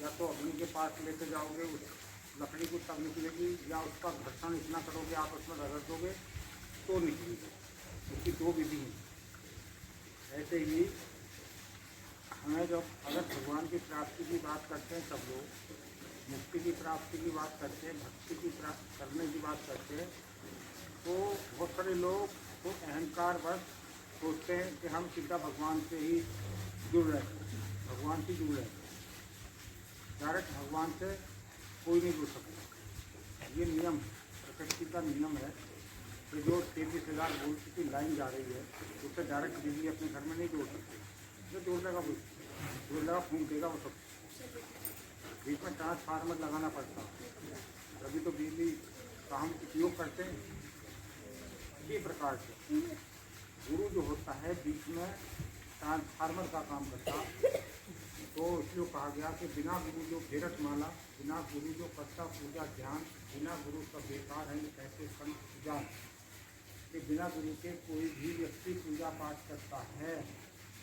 या तो अग्नि के पास लेके जाओगे, उस लकड़ी को तब निकलेगी, या उसका घर्षण इतना करोगे आपस में रगड़ दोगे तो निकलेगी। इसकी दो विधि हैं। ऐसे ही हमें जब अगर भगवान की प्राप्ति की बात करते हैं, सब लोग मुक्ति की प्राप्ति की बात करते हैं, भक्ति की प्राप्ति करने की बात करते हैं, तो बहुत सारे लोग तो अहंकार बस सोचते हैं कि हम सीधा भगवान से ही जुड़ रहे हैं, भगवान से जुड़ रहे हैं, डायरेक्ट भगवान से कोई नहीं जुड़ सकता। ये नियम प्रकृति का नियम है कि जो 33,000 वोल्ट की लाइन जा रही है उससे डायरेक्ट बिजली अपने घर में नहीं जोड़ सकते। जो जोड़ देगा कुछ जोड़ देगा, फूंक देगा वो सब, बीच में ट्रांसफार्मर लगाना पड़ता है, तभी तो बिजली का हम उपयोग करते हैं। इसी प्रकार से गुरु जो होता है बीच में ट्रांसफार्मर का काम करता, तो इसलिए कहा गया कि बिना गुरु जो फेरत माला, बिना गुरु जो करता पूजा ध्यान, बिना गुरु का बेकार है कैसे संत जान। कि बिना गुरु के कोई भी व्यक्ति पूजा पाठ करता है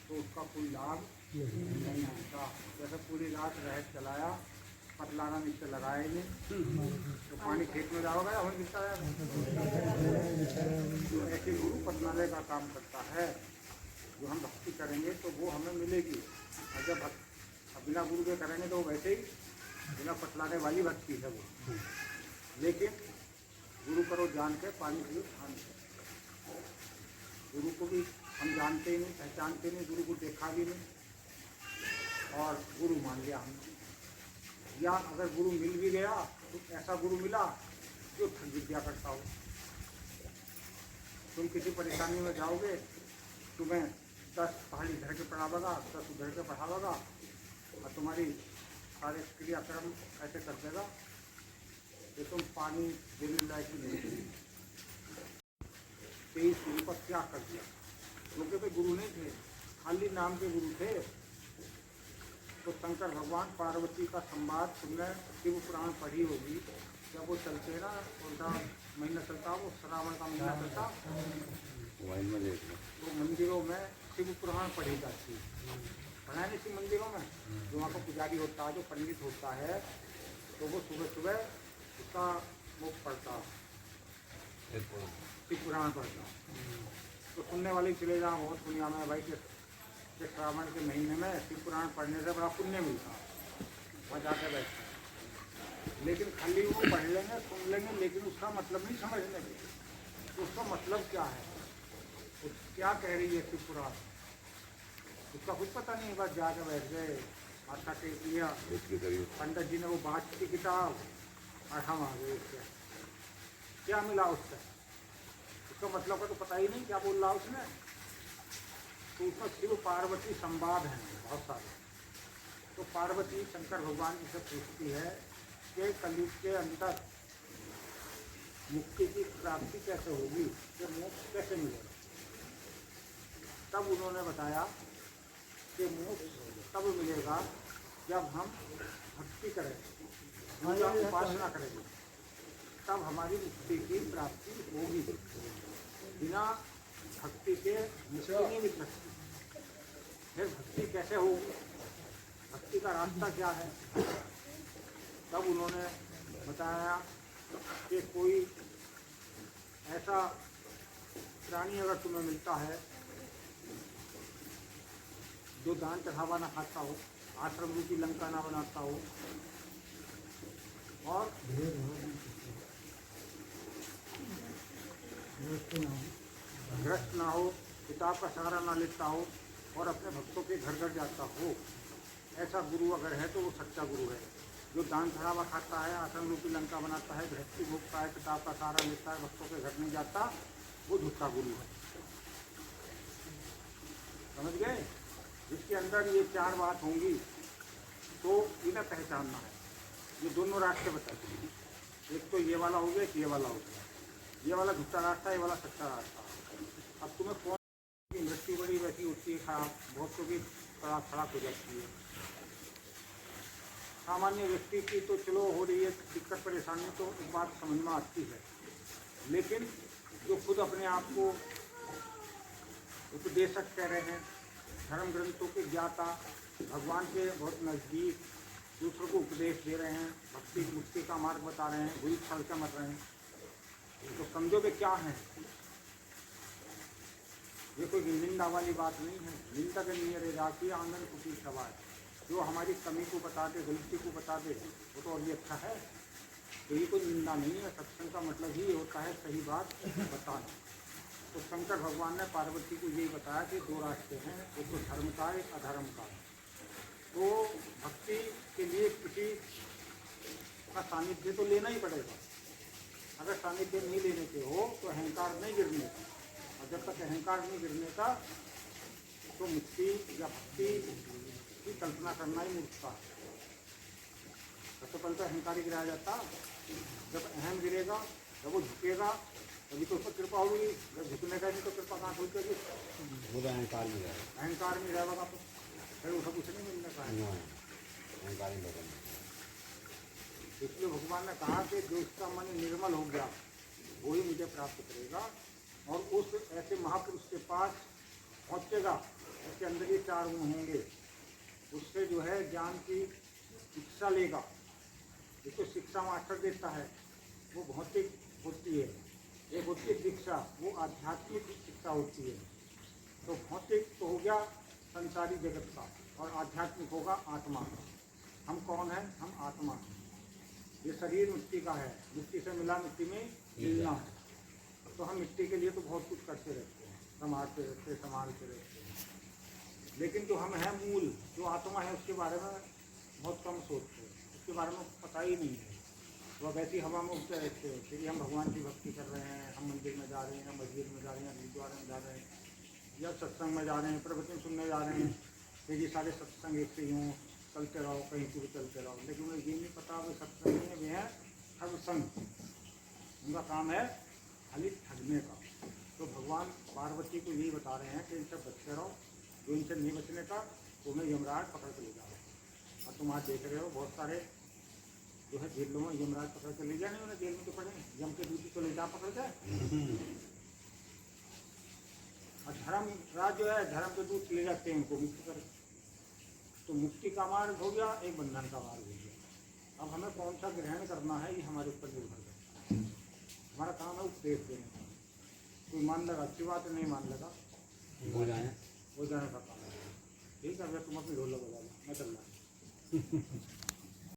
तो उसका कोई लाभ नहीं मिलता। जैसे पूरी रात रहत चलाया, पतलाना नीचे लगाए नहीं तो पानी खेत में जाओगा या वहीं गिरता है। तो ऐसे गुरु पतलाने का काम करता है। जो हम भक्ति करेंगे तो वो हमें मिलेगी, और जब बिना गुरु के करेंगे तो वैसे ही बिना पतलाने वाली भक्ति है वो। लेकिन गुरु करो जान के, पानी पियो ठान के। गुरु को भी हम जानते ही नहीं, पहचानते नहीं, गुरु को देखा भी नहीं और गुरु मान लिया हमने। या अगर गुरु मिल भी गया तो ऐसा गुरु मिला जो ठग विद्या करता हो। तुम किसी परेशानी में जाओगे, तुम्हें 10 पहाड़ी धर के पढ़ावेगा, 10 उधर के पढ़ावेगा और तुम्हारी सारे क्रियाक्रम ऐसे कर देगा कि तुम पानी देने लायक ही नहीं। तेईस गुरु का त्याग कर दिया, क्योंकि वे गुरु नहीं थे, खाली नाम के गुरु थे। तो शंकर भगवान पार्वती का संवाद तुमने शिव पुराण पढ़ी होगी, जब वो चलते ना, उनका महीना चलता, वो श्रावण का महीना चलता, तो मंदिरों में शिव पुराण पढ़ी जाती है। पढ़ा नहीं शिव मंदिरों में, जो वहाँ का पुजारी होता है, जो पंडित होता है, तो वो सुबह सुबह उसका मुख पढ़ता, शिव पुराण पढ़ता। तो सुनने वाले चले जाओ, बहुत दुनिया में भाई कि श्रावण के महीने में शिव पुराण पढ़ने से बड़ा पुण्य मिलता है, वहाँ जाकर बैठता। लेकिन खाली वो पढ़ लेंगे, सुन लेंगे, लेकिन उसका मतलब नहीं समझ लेंगे। तो उसका मतलब क्या है, क्या कह रही है शिव पुराण, उसका कुछ पता नहीं। बस जाकर बैठ गए, माथा टेक लिया, पंडित जी ने वो बात की किताब और हम आ गए। उससे क्या मिला उससे, उसका मतलब का तो पता ही नहीं क्या बोल रहा उसने। तो उसमें शिव पार्वती संवाद हैं बहुत सारे। तो पार्वती शंकर भगवान जी से पूछती है कि कलयुग के अंदर मुक्ति की प्राप्ति कैसे होगी, कि मोक्ष कैसे मिलेगा। तब उन्होंने बताया कि मोक्ष तब मिलेगा जब हम भक्ति करेंगे, या उपासना करेंगे, तब हमारी मुक्ति की प्राप्ति होगी। बिना भक्ति के मुक्ति नहीं मिल सकती। फिर भक्ति कैसे होगी, भक्ति का रास्ता क्या है। तब उन्होंने बताया कि कोई ऐसा प्राणी अगर तुम्हें मिलता है जो दान चढ़ावा ना खाता हो, आश्रम रूपी लंका ना बनाता हो, और ग्रस्त ना हो, किताब का सहारा ना लेता हो और अपने भक्तों के घर घर जाता हो, ऐसा गुरु अगर है तो वो सच्चा गुरु है। जो दान चढ़ावा खाता है, आश्रम रूपी लंका बनाता है, गृहस्थी भोगता है, किताब का सहारा लेता है, भक्तों के घर नहीं जाता, वो झूठा गुरु है। समझ गए। जिसके अंदर ये 4 बात होंगी तो इन्हें पहचानना है। ये दोनों रास्ते बताते हैं, एक तो ये वाला हो गया, एक ये वाला हो गया। ये वाला झूठा रास्ता, ये वाला सच्चा रास्ता। अब तुम्हें कौन की मृत्यु बड़ी वैसी होती है खराब, बहुतों की खराब हो जाती है। सामान्य व्यक्ति की तो चलो हो रही है दिक्कत परेशानी, तो एक बात समझ में आती है। लेकिन जो खुद अपने आप को उपदेशक कह रहे हैं, धर्म ग्रंथों के ज्ञाता, भगवान के बहुत नज़दीक, दूसरों को उपदेश दे रहे हैं, भक्ति मुक्ति का मार्ग बता रहे हैं, बुरी छल से मत रहे हैं, तो समझो कि क्या है। ये कोई निंदा वाली बात नहीं है। निंदा के लिए रे जाती आंगन कुटी सवाल, जो हमारी कमी को बता दे, गलती को बता दे, वो तो और भी अच्छा है। तो ये कोई निंदा नहीं है। सत्संग का मतलब ही होता है सही बात बताना। तो शंकर भगवान ने पार्वती को यही बताया कि दो रास्ते हैं, एक तो धर्म का, एक अधर्म का। तो भक्ति के लिए किसी का सानिध्य तो लेना ही पड़ेगा। अगर सानिध्य नहीं लेने के हो तो अहंकार नहीं गिरने का, और जब तक अहंकार नहीं गिरने का तो मुक्ति या भक्ति की कल्पना करना ही मूर्खता है। सबसे पहले तो अहंकार ही गिराया जाता। जब अहम गिरेगा, जब वो झुकेगा, तभी तो उस पर कृपा होगी। जब झुकने का नहीं तो कृपा कहाँ खुलती? वो तो अहंकार में रहेगा। अहंकार में रहेगा तो फिर उसे कुछ नहीं मिलने का है। अहंकार ही लोगों में। इसलिए भगवान ने कहा कि जो इसका मन निर्मल हो गया वो ही मुझे प्राप्त करेगा, और उस ऐसे महापुरुष के पास पहुँचेगा उसके अंदर ये चार गुण होंगे। उससे जो है ज्ञान की शिक्षा लेगा। जिसको शिक्षा मास्टर देता है वो भौतिक होती है, एक होती है शिक्षा, वो आध्यात्मिक शिक्षा होती है। तो भौतिक तो हो गया संसारी जगत का, और आध्यात्मिक होगा आत्मा का। हम कौन हैं? हम आत्मा हैं। ये शरीर मिट्टी का है, मिट्टी से मिला मिट्टी में मिलना है। तो हम मिट्टी के लिए तो बहुत कुछ करते रहते हैं, संभालते रहते हैं, संभालते रहते हैं। लेकिन जो हम हैं मूल, जो आत्मा है, उसके बारे में बहुत कम सोचते हैं, उसके बारे में पता ही नहीं है। वह वैसी हवा में उठते रहते हैं। फिर हम भगवान की भक्ति कर रहे हैं, हम मंदिर में जा रहे हैं, मस्जिद में जा रहे हैं, गुरुद्वारे में जा रहे हैं, या सत्संग में जा रहे हैं, प्रवचन सुनने जा रहे हैं। फिर ये सारे सत्संग एक से ही हों, चलते रहो, कहीं से भी चलते रहो। लेकिन उन्हें ये नहीं पता वो सत्संग नहीं है, वे हैं ठगसंग। उनका काम है खाली ठगने का। तो भगवान पार्वती को यही बता रहे हैं कि इनसे बचते रहो। जो इनसे नहीं बचने का तो उन्हें यमराज पकड़ के ले जाओ। और तुम आज देख रहे हो बहुत सारे जो है जेलों में यमराज पकड़ के ले जाने, उन्हें जेल में तो पड़े, यम के ड्यूटी तो ले जा पकड़ के। और धर्मराज जो है धर्म के दूत ले जाते हैं उनको मुक्त कर। तो मुक्ति का मार्ग हो गया, एक बंधन का मार्ग हो गया। अब हमें कौन सा ग्रहण करना है ये हमारे ऊपर निर्भर करता है। हमारा काम है उपदेश देने का। कोई मान लगा अच्छी बात है, नहीं मान लगा हो जाने का काम है। ठीक है, अगर तुम अपनी ढोल बजा लो, मैं चल रहा हूँ।